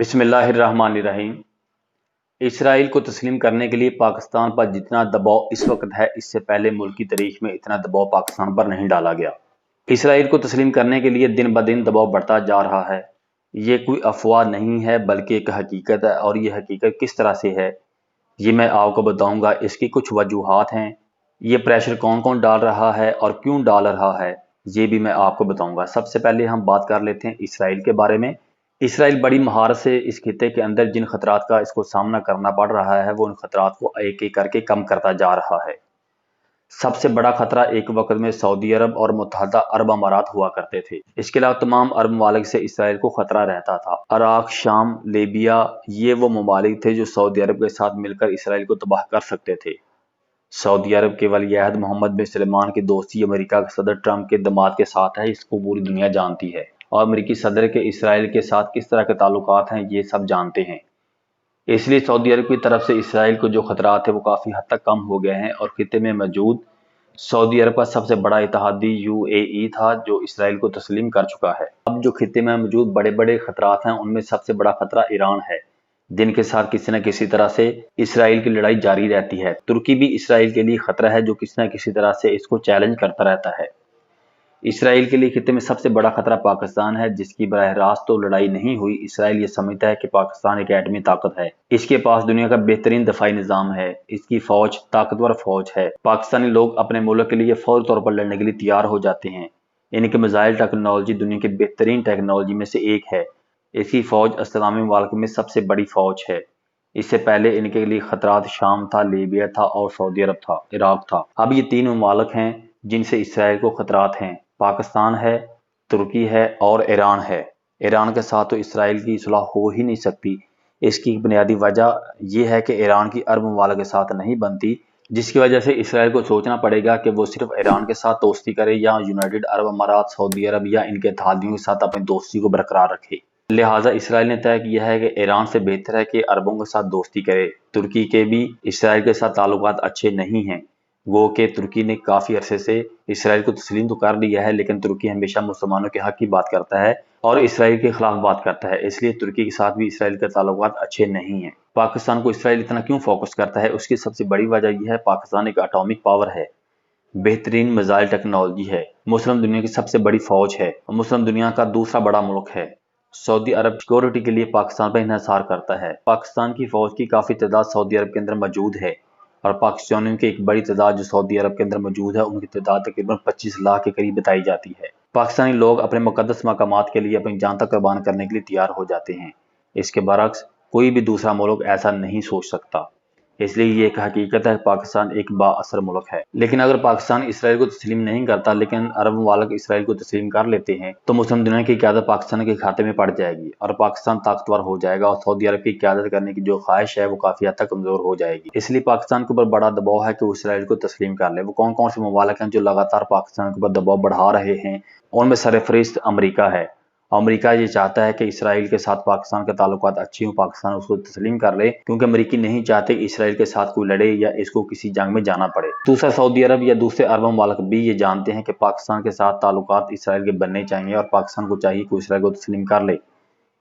बिस्मिल्लाहिर्रहमानिर्रहीम। इसराइल को तस्लीम करने के लिए पाकिस्तान पर जितना दबाव इस वक्त है, इससे पहले मुल्क की तारीख में इतना दबाव पाकिस्तान पर नहीं डाला गया। इसराइल को तस्लीम करने के लिए दिन ब दिन दबाव बढ़ता जा रहा है। ये कोई अफवाह नहीं है बल्कि एक हकीकत है, और ये हकीकत किस तरह से है ये मैं आपको बताऊंगा। इसकी कुछ वजूहात हैं। ये प्रेशर कौन कौन डाल रहा है और क्यों डाल रहा है ये भी मैं आपको बताऊंगा। सबसे पहले हम बात कर लेते हैं इसराइल के बारे में। इसराइल बड़ी महारत से इस खित्ते के अंदर जिन खतरात का इसको सामना करना पड़ रहा है, वो उन खतरात को एक एक करके कम करता जा रहा है। सबसे बड़ा खतरा एक वक्त में सऊदी अरब और मुत्तहदा अरब अमारात हुआ करते थे। इसके अलावा तमाम अरब ममालिक से इसराइल को खतरा रहता था। इराक, शाम, लीबिया, ये वो ममालिक थे जो सऊदी अरब के साथ मिलकर इसराइल को तबाह कर सकते थे। सऊदी अरब के वलीअहद मोहम्मद बिन सलमान की दोस्ती अमेरिका के सदर ट्रंप के दामाद के साथ है, इसको पूरी दुनिया जानती है। और अमेरिकी सदर के इसराइल के साथ किस तरह के ताल्लुकात हैं ये सब जानते हैं। इसलिए सऊदी अरब की तरफ से इसराइल को जो खतरात है वो काफ़ी हद तक कम हो गए हैं, और खित्ते में मौजूद सऊदी अरब का सबसे बड़ा इत्तेहादी यूएई था जो इसराइल को तस्लीम कर चुका है। अब जो खित्ते में मौजूद बड़े बड़े खतरात हैं उनमें सबसे बड़ा खतरा ईरान है, जिनके साथ किसी न किसी तरह से इसराइल की लड़ाई जारी रहती है। तुर्की भी इसराइल के लिए खतरा है जो किसी न किसी तरह से इसको चैलेंज करता रहता है। इसराइल के लिए खित्ते में सबसे बड़ा खतरा पाकिस्तान है, जिसकी बराह रास्त तो लड़ाई नहीं हुई। इसराइल ये समझता है कि पाकिस्तान एक एटमी ताकत है, इसके पास दुनिया का बेहतरीन दफाई निज़ाम है, इसकी फौज ताकतवर फौज है। पाकिस्तानी लोग अपने मुल्क के लिए फौरी तौर पर लड़ने के लिए तैयार हो जाते हैं। इनकी मिसाइल टेक्नोलॉजी दुनिया की बेहतरीन टेक्नोलॉजी में से एक है। इसकी फौज इस्लामी मुल्क में सबसे बड़ी फौज है। इससे पहले इनके लिए खतरात शाम था, लीबिया था और सऊदी अरब था, इराक था। अब ये तीन ममालिक हैं जिनसे इसराइल को खतरात हैं। पाकिस्तान है, तुर्की है और ईरान है। ईरान के साथ तो इसराइल की सुलह हो ही नहीं सकती। इसकी बुनियादी वजह यह है कि ईरान की अरब ममालिक के साथ नहीं बनती, जिसकी वजह से इसराइल को सोचना पड़ेगा कि वो सिर्फ ईरान के साथ दोस्ती करे या यूनाइटेड अरब अमारात, सऊदी अरब या इनके इत्तेहादियों के साथ अपनी दोस्ती को बरकरार रखे। लिहाजा इसराइल ने तय किया है कि ईरान से बेहतर है कि अरबों के साथ दोस्ती करे। तुर्की के भी इसराइल के साथ ताल्लुकात अच्छे नहीं हैं। वो कि तुर्की ने काफ़ी अरसे से इसराइल को तस्लीम तो कर लिया है, लेकिन तुर्की हमेशा मुसलमानों के हक की बात करता है और इसराइल के खिलाफ बात करता है। इसलिए तुर्की के साथ भी इसराइल के ताल्लुकात अच्छे नहीं हैं। पाकिस्तान को इसराइल इतना क्यों फोकस करता है, उसकी सबसे बड़ी वजह यह है पाकिस्तान एक एटॉमिक पावर है, बेहतरीन मिसाइल टेक्नोलॉजी है, मुस्लिम दुनिया की सबसे बड़ी फौज है और मुस्लिम दुनिया का दूसरा बड़ा मुल्क है। सऊदी अरब सिक्योरिटी के लिए पाकिस्तान पर इन्हिसार करता है। पाकिस्तान की फौज की काफ़ी तादाद सऊदी अरब के अंदर मौजूद है, और पाकिस्तानियों की एक बड़ी तादाद जो सऊदी अरब के अंदर मौजूद है उनकी तादाद तकरीबन 25 लाख के करीब बताई जाती है। पाकिस्तानी लोग अपने मुकद्दस मकामात के लिए अपनी जान तक कुर्बान करने के लिए तैयार हो जाते हैं। इसके बरक्स कोई भी दूसरा मुल्क ऐसा नहीं सोच सकता। इसलिए ये एक हकीकत है, पाकिस्तान एक बाअसर मुल्क है। लेकिन अगर पाकिस्तान इसराइल को तस्लीम नहीं करता, लेकिन अरब ममालिक इसराइल को तस्लीम कर लेते हैं, तो मुस्लिम दुनिया की क़यादत पाकिस्तान के खाते में पड़ जाएगी और पाकिस्तान ताकतवर हो जाएगा, और सऊदी अरब की क़यादत करने की जो ख्वाहिश है वो काफ़ी हद तक कमज़ोर हो जाएगी। इसलिए पाकिस्तान के ऊपर बड़ा दबाव है कि वो इसराइल को तस्लीम कर ले। वो कौन कौन से ममालिक हैं जो लगातार पाकिस्तान के ऊपर दबाव बढ़ा रहे हैं, उनमें सरफहरिस्त अमरीका है। अमेरिका ये चाहता है कि इसराइल के साथ पाकिस्तान के ताल्लुकात अच्छे हों, पाकिस्तान उसको तस्लीम कर ले, क्योंकि अमेरिकी नहीं चाहते कि इसराइल के साथ कोई लड़े या इसको किसी जंग में जाना पड़े। दूसरा, सऊदी अरब या दूसरे अरब ममालिक भी ये जानते हैं कि पाकिस्तान के साथ ताल्लुकात इसराइल के बनने चाहिए, और पाकिस्तान को चाहिए कि इसराइल को तस्लीम कर ले,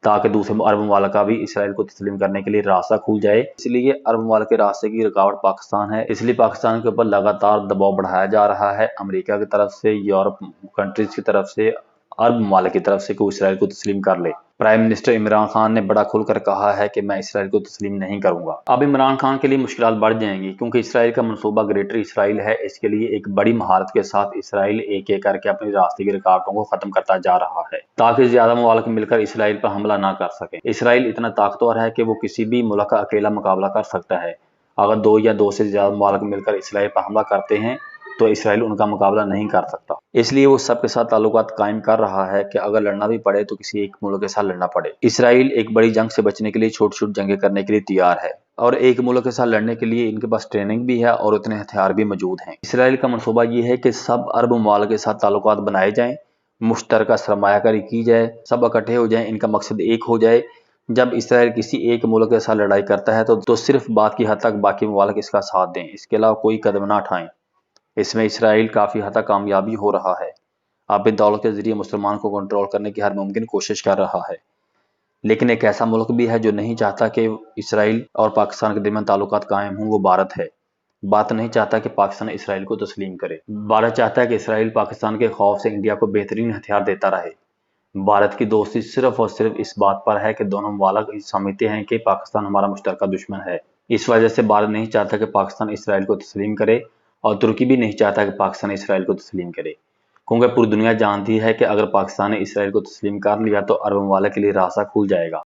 ताकि दूसरे अरब ममालिक का भी इसराइल को तस्लीम करने के लिए रास्ता खुल जाए। इसलिए अरब ममालिक के रास्ते की रुकावट पाकिस्तान है। इसलिए पाकिस्तान के ऊपर लगातार दबाव बढ़ाया जा रहा है, अमेरिका की तरफ से, यूरोप कंट्रीज की तरफ से, अरब ममालिक की तरफ से, कोई इसराइल को तस्लीम कर ले। प्राइम मिनिस्टर इमरान खान ने बड़ा खुलकर कहा है कि मैं इसराइल को तस्लीम नहीं करूंगा। अब इमरान खान के लिए मुश्किलात बढ़ जाएंगी, क्योंकि इसराइल का मनसूबा ग्रेटर इसराइल है। इसके लिए एक बड़ी महारत के साथ इसराइल एक एक करके अपनी रास्ते की रुकावटों को खत्म करता जा रहा है, ताकि ज्यादा ममालिक मिलकर इसराइल पर हमला ना कर सके। इसराइल इतना ताकतवर है कि वो किसी भी मुल्क का अकेला मुकाबला कर सकता है। अगर दो या दो से ज्यादा ममालिक मिलकर इसराइल पर हमला करते हैं तो इसराइल उनका मुकाबला नहीं कर सकता। इसलिए वो सबके साथ ताल्लुकात कायम कर रहा है कि अगर लड़ना भी पड़े तो किसी एक मुल्क के साथ लड़ना पड़े। इसराइल एक बड़ी जंग से बचने के लिए छोटी छोटी जंगें करने के लिए तैयार है, और एक मुल्क के साथ लड़ने के लिए इनके पास ट्रेनिंग भी है और उतने हथियार भी मौजूद हैं। इसराइल का मनसूबा ये है कि सब अरब ममालिक के साथ ताल्लुकात बनाए जाएं, मुश्तरका सरमायाकारी की जाए, सब इकट्ठे हो जाएं, इनका मकसद एक हो जाए। जब इसराइल किसी एक मुल्क के साथ लड़ाई करता है तो सिर्फ बात की हद तक बाकी ममालिक इसका साथ दें, इसके अलावा कोई कदम ना उठाएं। इसमें इसराइल काफ़ी हद तक कामयाबी हो रहा है। अब दौलत के जरिए मुसलमान को कंट्रोल करने की हर मुमकिन कोशिश कर रहा है। لیکن ایک ایسا ملک بھی ہے جو نہیں چاہتا کہ اسرائیل اور پاکستان کے درمیان تعلقات قائم ہوں، وہ بھارت ہے۔ بھارت نہیں چاہتا کہ پاکستان اسرائیل کو تسلیم کرے۔ بھارت چاہتا ہے کہ اسرائیل پاکستان کے خوف سے انڈیا کو بہترین ہتھیار دیتا رہے۔ بھارت کی دوستی صرف اور صرف اس بات پر ہے کہ دونوں ممالک سمجھتے ہیں کہ پاکستان ہمارا مشترکہ دشمن ہے۔ اس وجہ سے بھارت نہیں چاہتا کہ پاکستان اسرائیل کو تسلیم کرے، اور ترکی بھی نہیں چاہتا کہ پاکستان اسرائیل کو تسلیم کرے، کیونکہ پوری دنیا جانتی ہے کہ اگر پاکستان نے اسرائیل کو تسلیم کر لیا تو عرب ممالک کے لیے راستہ کھل جائے گا۔